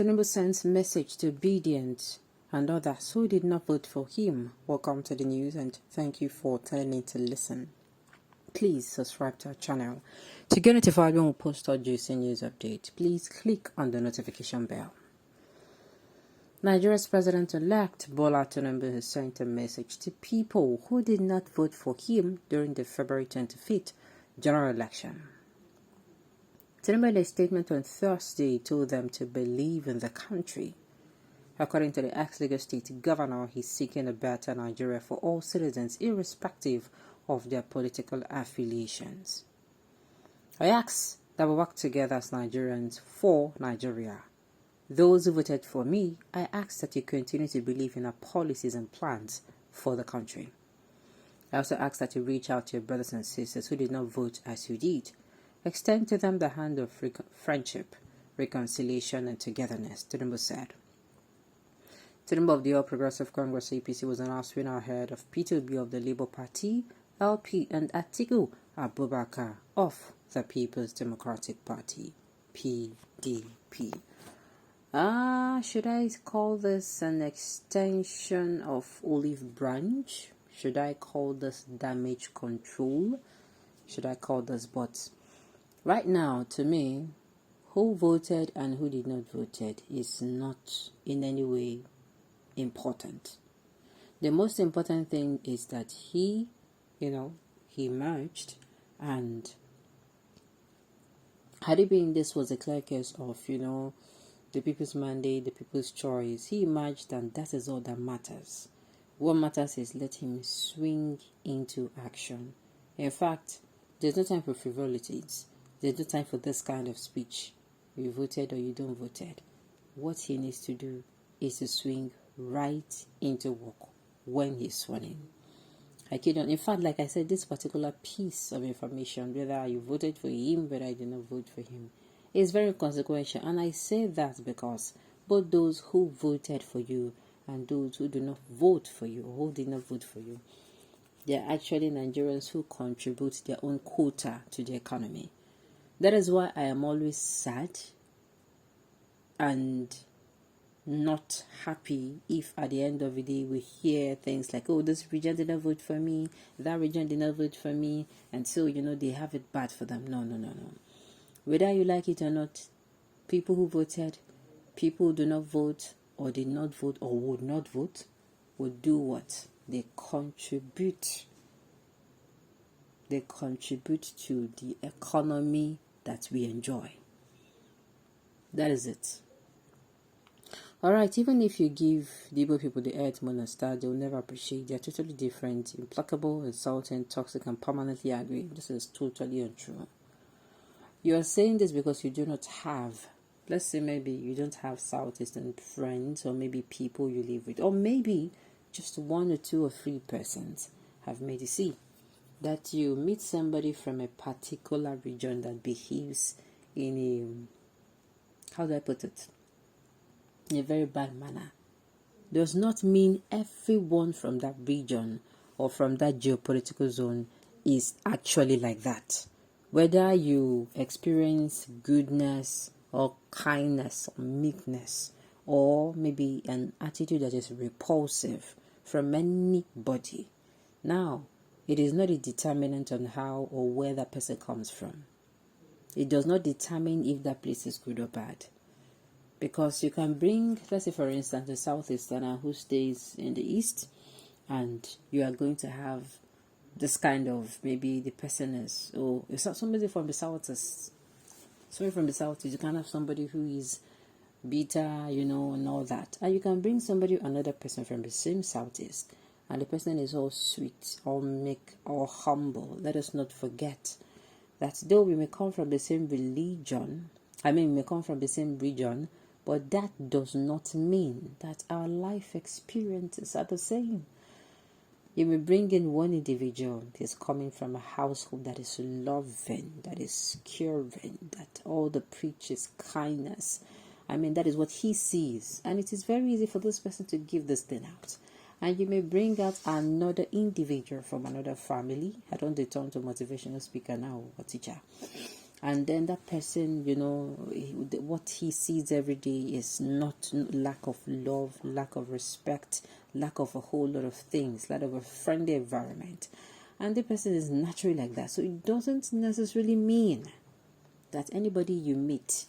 Tinubu sends message to Didnt and others who did not vote for him. Welcome to the news and thank you for turning in to listen. Please subscribe to our channel. To get notified when we post our juicy news update, please click on the notification bell. Nigeria's President-elect Bola Tinubu has sent a message to people who did not vote for him during the February 25th general election. Tinubu in a statement on Thursday told them to believe in the country. According to the ex-Lagos State Governor, he's seeking a better Nigeria for all citizens, irrespective of their political affiliations. I ask that we work together as Nigerians for Nigeria. Those who voted for me, I ask that you continue to believe in our policies and plans for the country. I also ask that you reach out to your brothers and sisters who did not vote as you did. Extend to them the hand of friendship, reconciliation, and togetherness, Tinubu said. Tinubu of the All Progressive Congress APC was announced winner ahead of P2B of the Labour Party, LP, and Atiku Abubakar of the People's Democratic Party, PDP. Should I call this an extension of olive branch? Should I call this damage control? Should I call this but? Right now, to me, who voted and who did not vote is not in any way important. The most important thing is that he merged, and had it been this was a clear case of, the people's mandate, the people's choice, he emerged and that is all that matters. What matters is let him swing into action. In fact, there's no time for frivolities. There's no time for this kind of speech. You voted or you don't voted. What he needs to do is to swing right into work when he's sworn in. I kid on. In fact, like I said, this particular piece of information, whether you voted for him, whether I did not vote for him, is very consequential. And I say that because both those who voted for you and those who do not vote for you, or who did not vote for you, they are actually Nigerians who contribute their own quota to the economy. That is why I am always sad and not happy if at the end of the day we hear things like, oh, this region did not vote for me, that region did not vote for me, and so, they have it bad for them. No. Whether you like it or not, people who voted, people who do not vote or did not vote or would not vote would do what? They contribute. They contribute to the economy that we enjoy. That is it. Alright, even if you give the Igbo people the earth, moon, and star, they will never appreciate. They are totally different, implacable, insulting, toxic, and permanently angry. This is totally untrue. You are saying this because you do not have, let's say maybe you don't have Southeastern friends, or maybe people you live with, or maybe just one or two or three persons have made you see that you meet somebody from a particular region that behaves in a, how do I put it, in a very bad manner, does not mean everyone from that region or from that geopolitical zone is actually like that. Whether you experience goodness or kindness or meekness, or maybe an attitude that is repulsive from anybody, now it is not a determinant on how or where that person comes from. It does not determine if that place is good or bad. Because you can bring, let's say for instance, a Southeasterner who stays in the East, and you are going to have this kind of, maybe the person is, or somebody from the Southeast. Somebody from the Southeast, you can have somebody who is bitter, and all that. And you can bring somebody, another person from the same Southeast, and the person is all sweet, all meek, all humble. Let us not forget that though we may come from the same religion, we may come from the same region, but that does not mean that our life experiences are the same. You may bring in one individual that is coming from a household that is loving, that is caring, that all the preach is kindness. That is what he sees. And it is very easy for this person to give this thing out. And you may bring out another individual from another family. I don't turn to motivational speaker now or teacher. and then that person, what he sees every day is not lack of love, lack of respect, lack of a whole lot of things, lack of a friendly environment, and the person is naturally like that. So it doesn't necessarily mean that anybody you meet,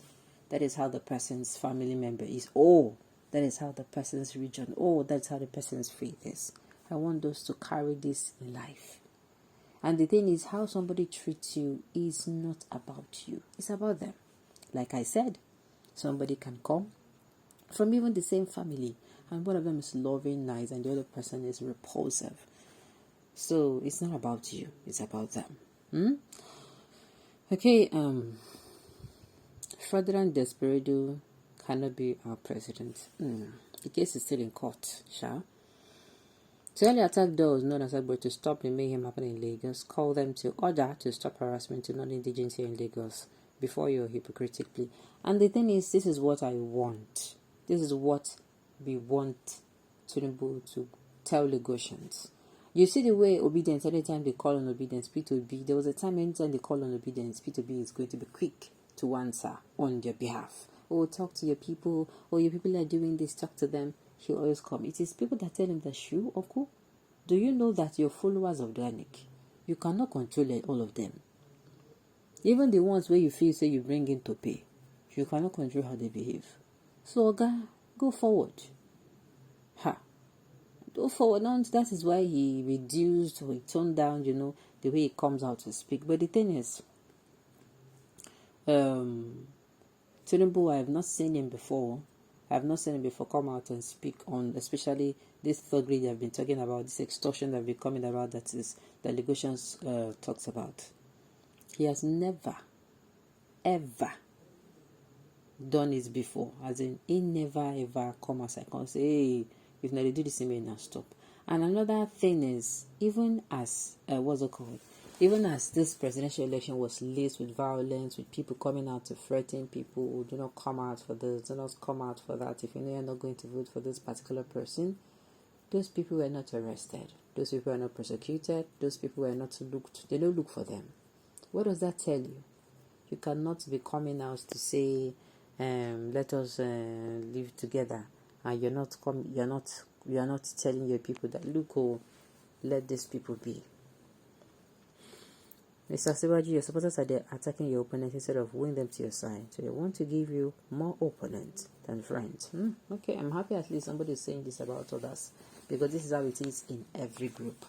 that is how the person's family member is. Oh, that is how the person's region. Oh, that's how the person's faith is. I want those to carry this in life. And the thing is, how somebody treats you is not about you. It's about them. Like I said, somebody can come from even the same family, and one of them is loving, nice, and the other person is repulsive. So it's not about you. It's about them. Okay. Ferdinand Desperado cannot be our president. The case is still in court, Sha. To early attack those known as Agbo to stop the mayhem happening in Lagos, call them to order to stop harassment to non-indigenous here in Lagos before your hypocritical plea. And the thing is, this is what I want. This is what we want Tinubu to tell Lagosians. You see the way obedience, anytime they call on obedience, P2B, there was a time anytime they call on obedience, P2B is going to be quick to answer on their behalf. Oh, talk to your people. Oh, your people are doing this, talk to them. He'll always come. It is people that tell him that, shoo, Uncle, do you know that your followers are organic? You cannot control all of them. Even the ones where you feel say you bring in to pay, you cannot control how they behave. So, go forward. Go forward. Now, that is why he reduced or he toned down, the way he comes out to speak. But the thing is, Tinubu, I have not seen him before. Come out and speak on, especially this thuggery they have been talking about, this extortion that have been coming about, that Lagosians talks about. He has never, ever done it before. As in, he never, ever come as I can say, hey, if not, they do this, may now stop. And another thing is, even as, even as this presidential election was laced with violence, with people coming out to threaten people who do not come out for this, do not come out for that, if you know you're not going to vote for this particular person, those people were not arrested. Those people were not persecuted. Those people were not looked. They don't look for them. What does that tell you? You cannot be coming out to say, let us live together, and you're not telling your people that, look, let these people be. Mr. Sibaji, your supporters are there attacking your opponents instead of winning them to your side. So they want to give you more opponents than friends. Okay, I'm happy at least somebody is saying this about others, because this is how it is in every group.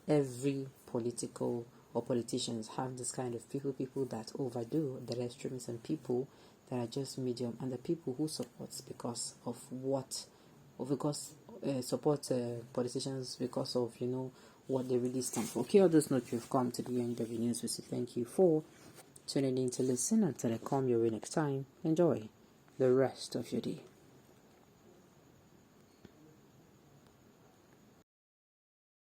Every political or politicians have this kind of people that overdo. There are extremists and people that are just medium, and the people who support support politicians because of what they really stand for. Okay, all those notes, you've come to the end of the news. We say thank you for tuning in to listen. Until I come your way next time, enjoy the rest of your day.